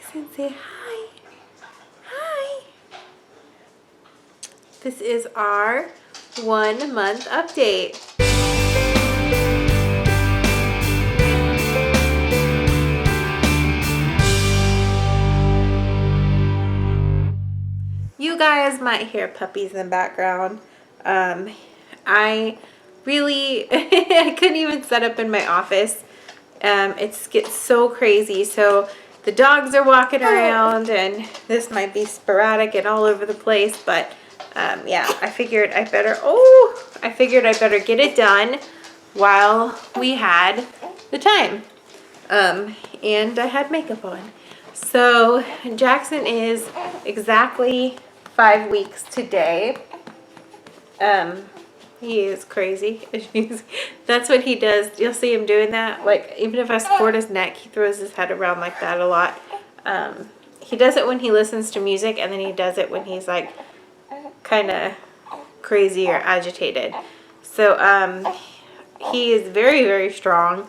Jackson, say hi. Hi. This is our 1 month update. You guys might hear puppies in the background. I really, I couldn't even set up in my office. It gets so crazy. So the dogs are walking around and this might be sporadic and all over the place, but yeah, I figured I better get it done while we had the time. And I had makeup on. So Jackson is exactly 5 weeks today. He is crazy. That's what he does. You'll see him doing that. Like, even if I support his neck, he throws his head around like that a lot. He does it when he listens to music, and then he does it when he's like kind of crazy or agitated. So he is very, very strong.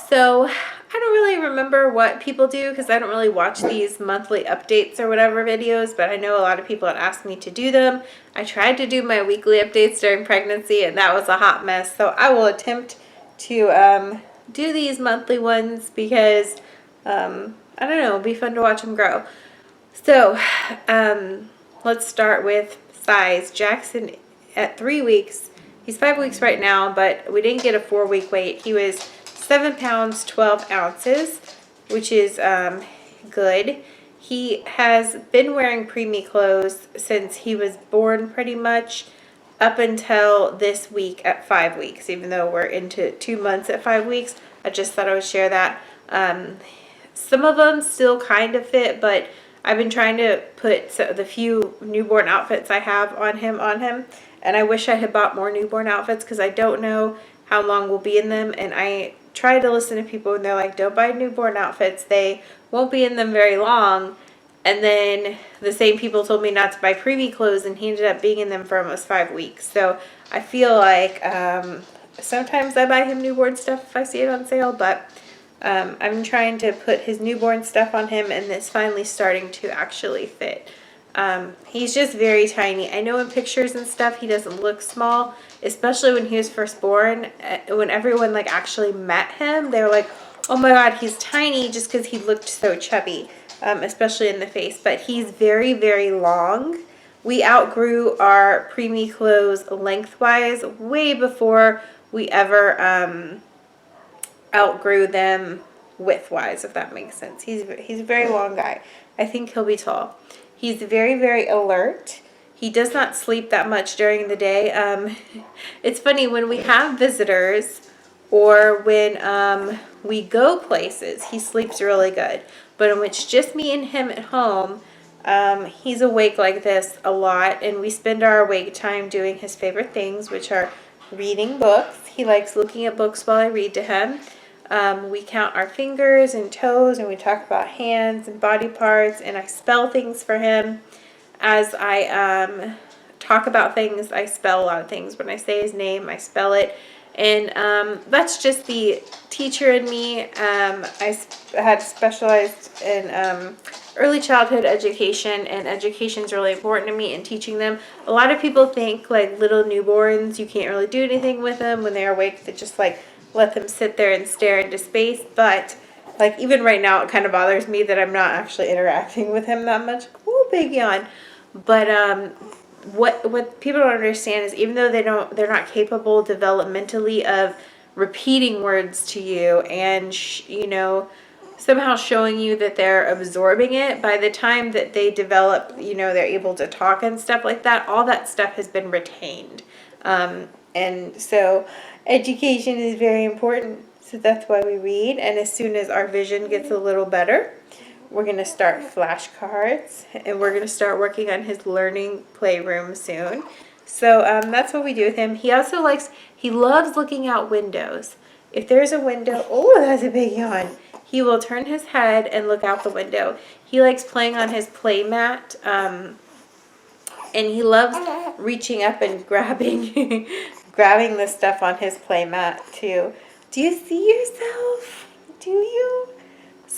So I don't really remember what people do because I don't really watch these monthly updates or whatever videos, but I know a lot of people had asked me to do them. I tried to do my weekly updates during pregnancy and that was a hot mess. So I will attempt to do these monthly ones because, I don't know, it'll be fun to watch them grow. So let's start with size. Jackson at 3 weeks, he's 5 weeks right now, but we didn't get a 4-week weight. He was 7 pounds, 12 ounces, which is good. He has been wearing preemie clothes since he was born pretty much up until this week at 5 weeks, even though we're into 2 months at 5 weeks. I just thought I would share that. Some of them still kind of fit, but I've been trying to put the few newborn outfits I have on him. And I wish I had bought more newborn outfits because I don't know how long we'll be in them. And I try to listen to people and they're like, don't buy newborn outfits. They won't be in them very long. And then the same people told me not to buy preemie clothes and he ended up being in them for almost 5 weeks. So I feel like sometimes I buy him newborn stuff if I see it on sale, but I'm trying to put his newborn stuff on him and it's finally starting to actually fit. He's just very tiny. I know in pictures and stuff he doesn't look small, especially when he was first born. When everyone like actually met him, they were like, oh my god, he's tiny, just because he looked so chubby, especially in the face. But he's very, very long. We outgrew our preemie clothes lengthwise way before we ever outgrew them widthwise, if that makes sense. He's a very long guy. I think he'll be tall. He's very, very alert. He does not sleep that much during the day. It's funny, when we have visitors or when we go places, he sleeps really good. But when it's just me and him at home, he's awake like this a lot. And we spend our awake time doing his favorite things, which are reading books. He likes looking at books while I read to him. We count our fingers and toes and we talk about hands and body parts, and I spell things for him. As I talk about things, I spell a lot of things. When I say his name, I spell it. And that's just the teacher in me. I had specialized in early childhood education, and education is really important to me in teaching them. A lot of people think like little newborns, you can't really do anything with them when they're awake. They just like let them sit there and stare into space. But like even right now, it kind of bothers me that I'm not actually interacting with him that much. Ooh, big yawn. But what people don't understand is even though they're not capable developmentally of repeating words to you and somehow showing you that they're absorbing it, by the time that they develop, they're able to talk and stuff like that, all that stuff has been retained. And so education is very important. So that's why we read. And as soon as our vision gets a little better, we're going to start flashcards, and we're going to start working on his learning playroom soon. So that's what we do with him. He also he loves looking out windows. If there's a window, oh, that's a big yawn. He will turn his head and look out the window. He likes playing on his play mat, and he loves reaching up and grabbing the stuff on his play mat too. Do you see yourself? Do you?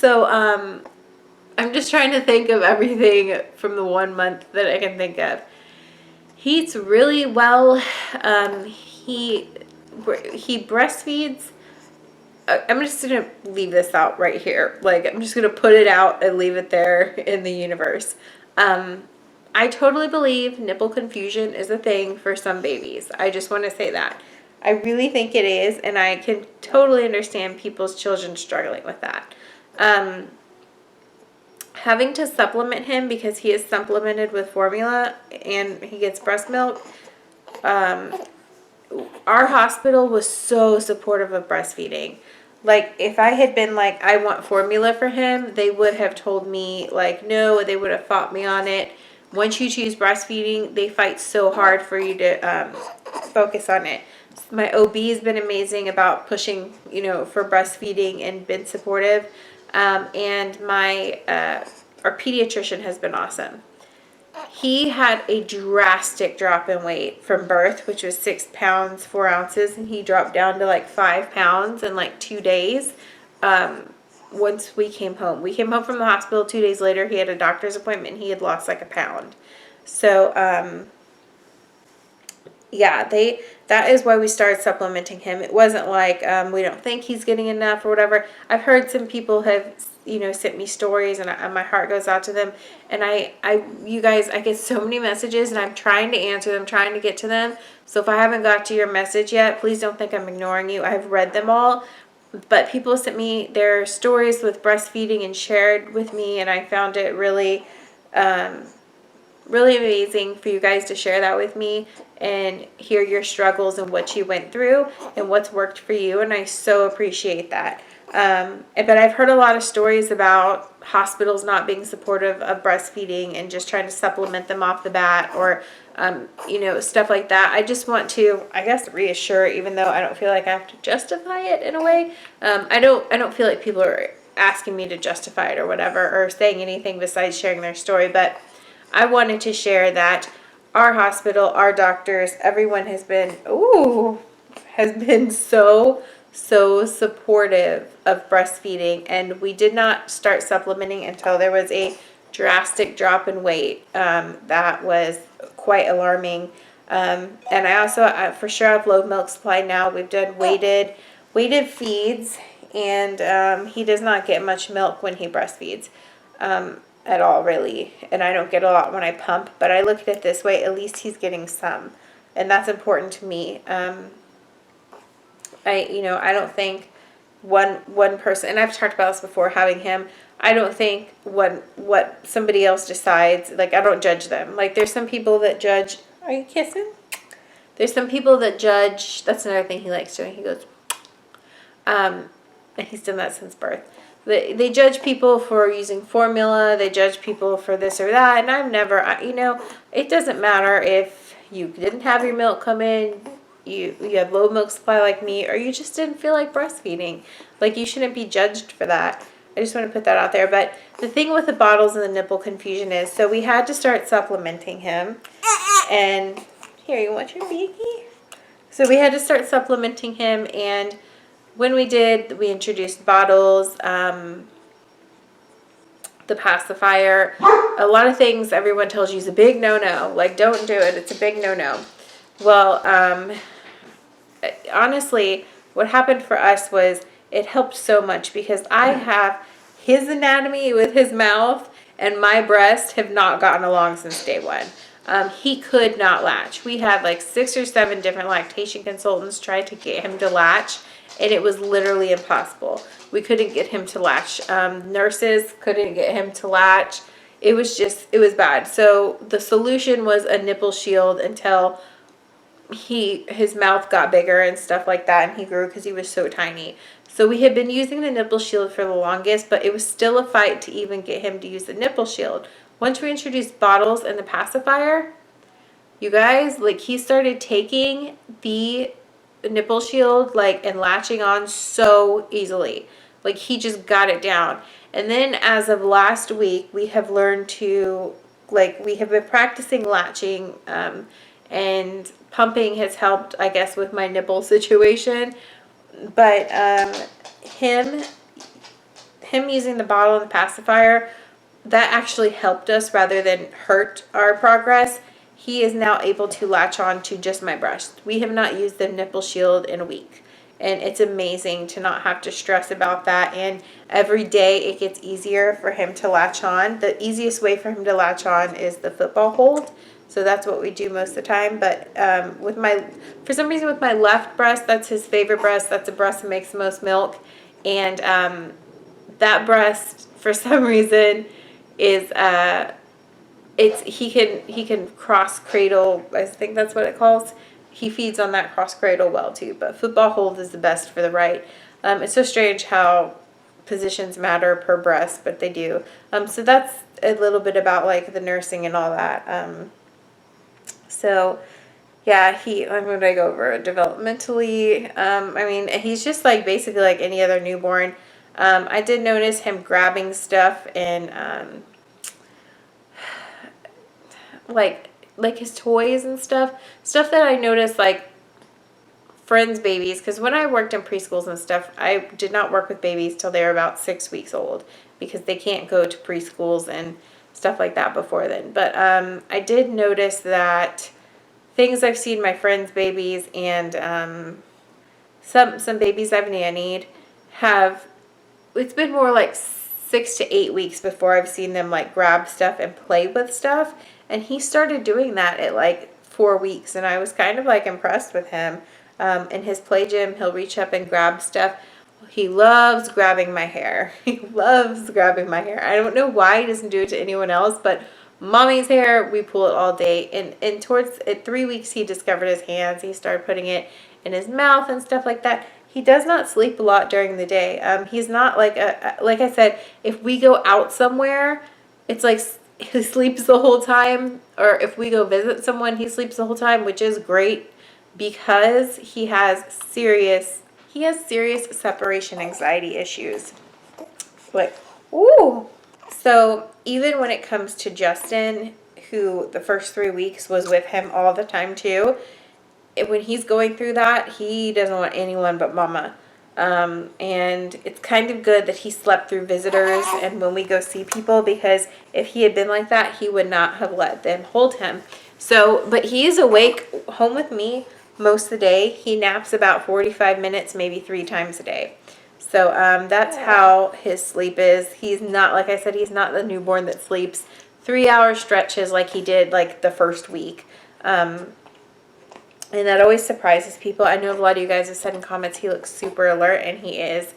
So, I'm just trying to think of everything from the 1 month that I can think of. He eats really well. He breastfeeds. I'm just gonna leave this out right here. Like, I'm just gonna put it out and leave it there in the universe. I totally believe nipple confusion is a thing for some babies. I just want to say that. I really think it is, and I can totally understand people's children struggling with that. Having to supplement him because he is supplemented with formula and he gets breast milk. Our hospital was so supportive of breastfeeding. Like, if I had been like, I want formula for him, they would have told me, like, no, they would have fought me on it. Once you choose breastfeeding, they fight so hard for you to focus on it. My OB has been amazing about pushing, for breastfeeding and been supportive. And our pediatrician has been awesome. He had a drastic drop in weight from birth, which was 6 pounds, 4 ounces, and he dropped down to like 5 pounds in like 2 days. Once we came home. We came home from the hospital 2 days later. He had a doctor's appointment and he had lost like a pound. So, yeah, that is why we started supplementing him. It wasn't like we don't think he's getting enough or whatever. I've heard some people have sent me stories, and my heart goes out to them. And you guys, I get so many messages, and I'm trying to answer them, trying to get to them. So if I haven't got to your message yet, please don't think I'm ignoring you. I've read them all. But people sent me their stories with breastfeeding and shared with me, and I found it really, really amazing for you guys to share that with me and hear your struggles and what you went through and what's worked for you. And I so appreciate that. But I've heard a lot of stories about hospitals not being supportive of breastfeeding and just trying to supplement them off the bat, or stuff like that. I just want to, I guess, reassure, even though I don't feel like I have to justify it in a way. I don't feel like people are asking me to justify it or whatever, or saying anything besides sharing their story. But I wanted to share that our hospital, our doctors, everyone has been so supportive of breastfeeding, and we did not start supplementing until there was a drastic drop in weight. That was quite alarming. And I also, for sure, have low milk supply now. We've done weighted feeds, and he does not get much milk when he breastfeeds. At all, really. And I don't get a lot when I pump, but I look at it this way: at least he's getting some, and that's important to me. I don't think one person, and I've talked about this before, having him, I don't think what somebody else decides, like, I don't judge them. Like, there's some people that judge. Are you kissing? There's some people that judge. That's another thing he likes doing. He goes, and he's done that since birth. They judge people for using formula. They judge people for this or that. And I've never, it doesn't matter if you didn't have your milk come in, you have low milk supply like me, or you just didn't feel like breastfeeding. Like, you shouldn't be judged for that. I just want to put that out there. But the thing with the bottles and the nipple confusion is, so we had to start supplementing him. And here, you want your baby? So we had to start supplementing him, and when we did, we introduced bottles, the pacifier, a lot of things everyone tells you is a big no-no. Like, don't do it. It's a big no-no. Well, honestly, what happened for us was it helped so much, because I have his anatomy with his mouth and my breast have not gotten along since day one. He could not latch. We had like 6 or 7 different lactation consultants try to get him to latch, and it was literally impossible. We couldn't get him to latch. Nurses couldn't get him to latch. It was bad. So the solution was a nipple shield until his mouth got bigger and stuff like that, and he grew because he was so tiny. So we had been using the nipple shield for the longest, but it was still a fight to even get him to use the nipple shield. Once we introduced bottles and the pacifier, you guys, like, he started taking the nipple shield, like, and latching on so easily. Like, he just got it down. And then as of last week, we have learned to, like, we have been practicing latching, and pumping has helped, I guess, with my nipple situation. But him using the bottle and the pacifier, that actually helped us rather than hurt our progress. He is now able to latch on to just my breast. We have not used the nipple shield in a week. And it's amazing to not have to stress about that. And every day it gets easier for him to latch on. The easiest way for him to latch on is the football hold. So that's what we do most of the time. But for some reason with my left breast, that's his favorite breast. That's a breast that makes the most milk. And that breast, for some reason, is he can cross cradle. I think that's what it calls. He feeds on that cross cradle well too, but football hold is the best for the right. It's so strange how positions matter per breast, but they do. So that's a little bit about like the nursing and all that. So yeah, I'm going to go over developmentally. I mean, he's just like basically like any other newborn. I did notice him grabbing stuff and like his toys and stuff that I noticed like friends' babies, because when I worked in preschools and stuff, I did not work with babies till they were about 6 weeks old because they can't go to preschools and stuff like that before then. But I did notice that things I've seen my friends' babies and some babies I've nannied have, it's been more like 6 to 8 weeks before I've seen them like grab stuff and play with stuff. And he started doing that at like 4 weeks, and I was kind of like impressed with him. In his play gym, he'll reach up and grab stuff. He loves grabbing my hair. He loves grabbing my hair. I don't know why he doesn't do it to anyone else, but mommy's hair, we pull it all day. And towards at 3 weeks, he discovered his hands. He started putting it in his mouth and stuff like that. He does not sleep a lot during the day. He's not like like I said, if we go out somewhere, it's like he sleeps the whole time, or if we go visit someone, he sleeps the whole time, which is great because he has serious separation anxiety issues. Like, ooh. So even when it comes to Justin, who the first 3 weeks was with him all the time too, when he's going through that, he doesn't want anyone but mama. And it's kind of good that he slept through visitors and when we go see people, because if he had been like that, he would not have let them hold him. So, but he is awake home with me most of the day. He naps about 45 minutes, maybe 3 times a day. So that's how his sleep is. He's not, like I said, he's not the newborn that sleeps 3-hour stretches like he did like the first week. And that always surprises people. I know a lot of you guys have said in comments he looks super alert, and he is.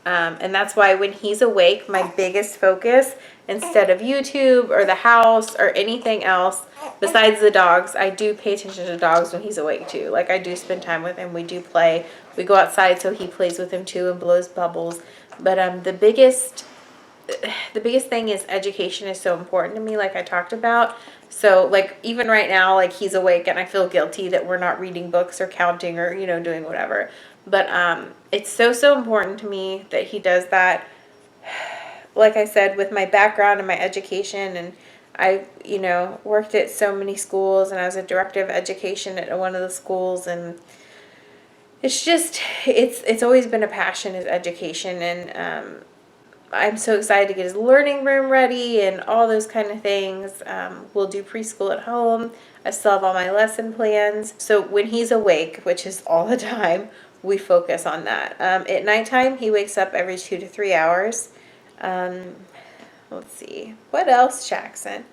And that's why when he's awake, my biggest focus, instead of YouTube or the house or anything else besides the dogs, I do pay attention to dogs when he's awake too. Like I do spend time with him. We do play. We go outside so he plays with him too and blows bubbles. But the biggest thing is education is so important to me, like I talked about. So like even right now, like he's awake and I feel guilty that we're not reading books or counting or, you know, doing whatever. But it's so important to me that he does that. Like I said, with my background and my education, and I, you know, worked at so many schools, and I was a director of education at one of the schools, and it's just, it's always been a passion, is education. And I'm so excited to get his learning room ready and all those kind of things. We'll do preschool at home. I still have all my lesson plans. So when he's awake, which is all the time, we focus on that. At nighttime, he wakes up every 2 to 3 hours. Let's see. What else, Jackson?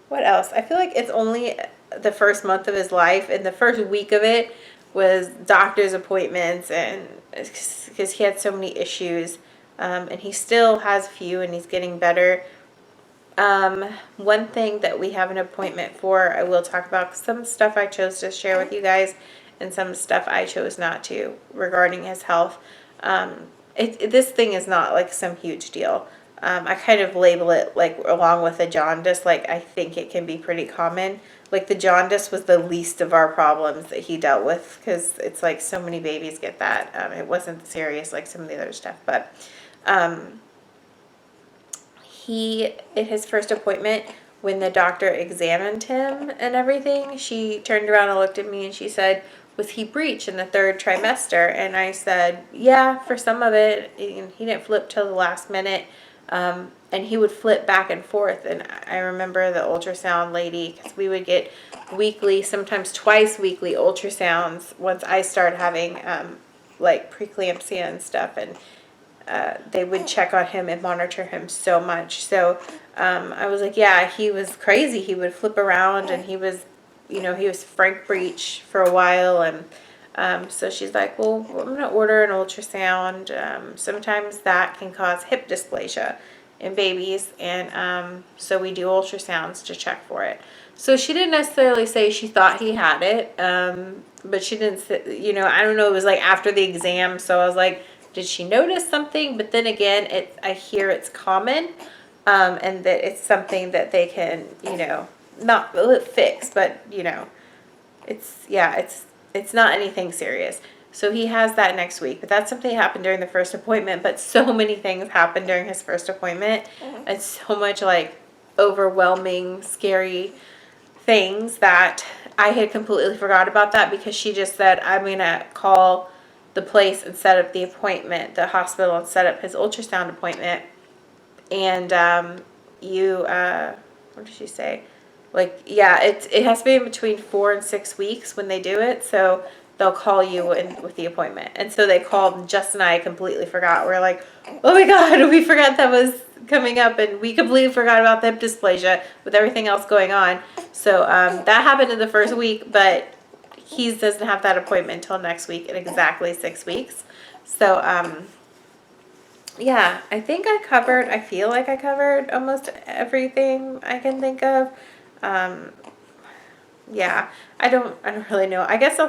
What else? I feel like it's only the first month of his life, and the first week of it was doctor's appointments, and because he had so many issues. And he still has a few, and he's getting better. One thing that we have an appointment for, I will talk about some stuff I chose to share with you guys, and some stuff I chose not to regarding his health. This thing is not like some huge deal. I kind of label it like along with the jaundice, like I think it can be pretty common. Like the jaundice was the least of our problems that he dealt with, because it's like so many babies get that. It wasn't serious like some of the other stuff, but he, at his first appointment, when the doctor examined him and everything, she turned around and looked at me and she said, was he breech in the 3rd trimester? And I said, yeah, for some of it. He didn't flip till the last minute. And he would flip back and forth. And I remember the ultrasound lady, because we would get weekly, sometimes twice weekly ultrasounds once I started having like preeclampsia and stuff. And they would check on him and monitor him so much. So I was like, yeah, he was crazy. He would flip around, and he was, he was frank breech for a while. And so she's like, well, I'm going to order an ultrasound. Sometimes that can cause hip dysplasia in babies. And so we do ultrasounds to check for it. So she didn't necessarily say she thought he had it. But she didn't, I don't know. It was like after the exam. So I was like, did she notice something? But then again, I hear it's common, and that it's something that they can, not fix, but it's not anything serious. So he has that next week, but that's something that happened during the first appointment. But so many things happened during his first appointment, and so much like overwhelming, scary things that I had completely forgot about that, because she just said, I'm gonna call the place and set up the appointment, the hospital, and set up his ultrasound appointment. And what did she say? Like, yeah, it has to be in between 4 and 6 weeks when they do it. So they'll call you in with the appointment. And so they called, and Jess and I completely forgot. We're like, oh my God, we forgot that was coming up, and we completely forgot about the hip dysplasia with everything else going on. So that happened in the first week, but he doesn't have that appointment until next week in exactly 6 weeks. So, yeah, I think I feel like I covered almost everything I can think of. Yeah, I don't really know. I guess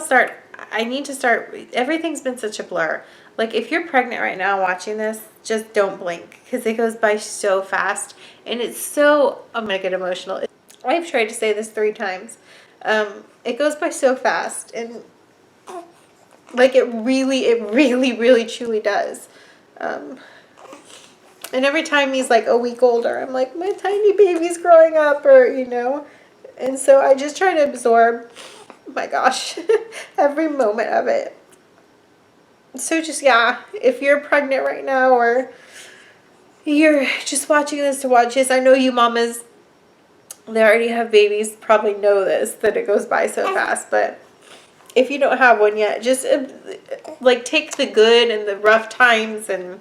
I need to start, everything's been such a blur. Like, if you're pregnant right now watching this, just don't blink, because it goes by so fast. And it's so, I'm going to get emotional. I've tried to say this 3 times. It goes by so fast, and like it really truly does. And every time he's like a week older, I'm like, my tiny baby's growing up, or and so I just try to absorb, my gosh, every moment of it. So just, yeah, if you're pregnant right now, or you're just watching this to watch this, I know you mamas, they already have babies, probably know this, that it goes by so fast. But if you don't have one yet, just like take the good and the rough times and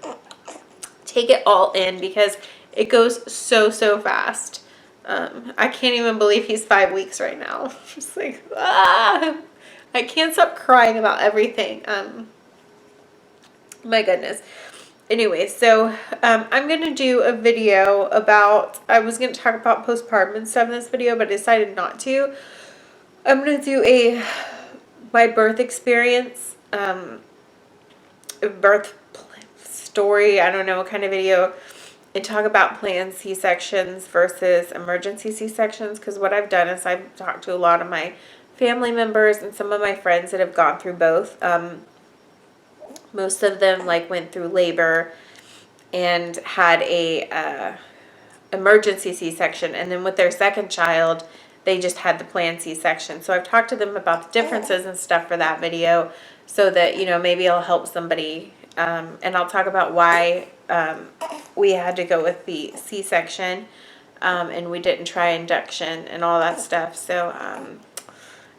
take it all in, because it goes so fast. I can't even believe he's 5 weeks right now. Just like, I can't stop crying about everything. My goodness. Anyway, so I'm going to do a video about, I was going to talk about postpartum and stuff in this video, but I decided not to. I'm going to do my birth experience, birth story, I don't know what kind of video, and talk about planned C-sections versus emergency C-sections, because what I've done is I've talked to a lot of my family members and some of my friends that have gone through both. Most of them went through labor and had a emergency C-section, and then with their second child, they just had the planned C-section. So I've talked to them about the differences and stuff for that video, so that maybe it'll help somebody. And I'll talk about why we had to go with the C-section, and we didn't try induction and all that stuff. So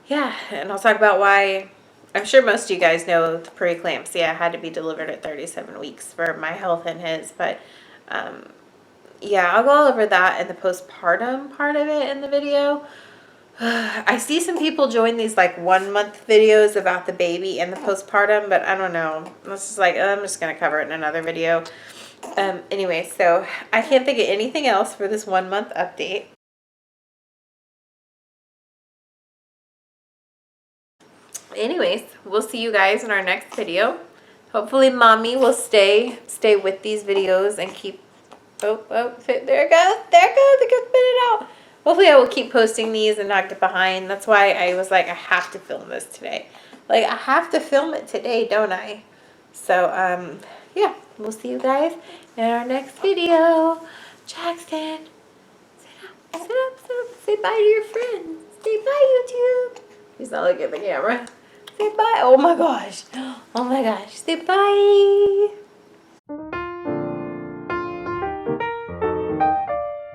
yeah, and I'll talk about why. I'm sure most of you guys know the preeclampsia. I had to be delivered at 37 weeks for my health and his. But yeah, I'll go over that in the postpartum part of it in the video. I see some people join these 1 month videos about the baby and the postpartum, but I don't know. It's just I'm just going to cover it in another video. Anyway, so I can't think of anything else for this 1 month update. Anyways, we'll see you guys in our next video. Hopefully mommy will stay with these videos and keep, there it goes, it gets spit out. Hopefully I will keep posting these and not get behind. That's why I was like, I have to film this today. I have to film it today, don't I? So, yeah, we'll see you guys in our next video. Jackson, sit up, say bye to your friends. Say bye, YouTube. He's not looking at the camera. Say bye. Oh my gosh. Say bye.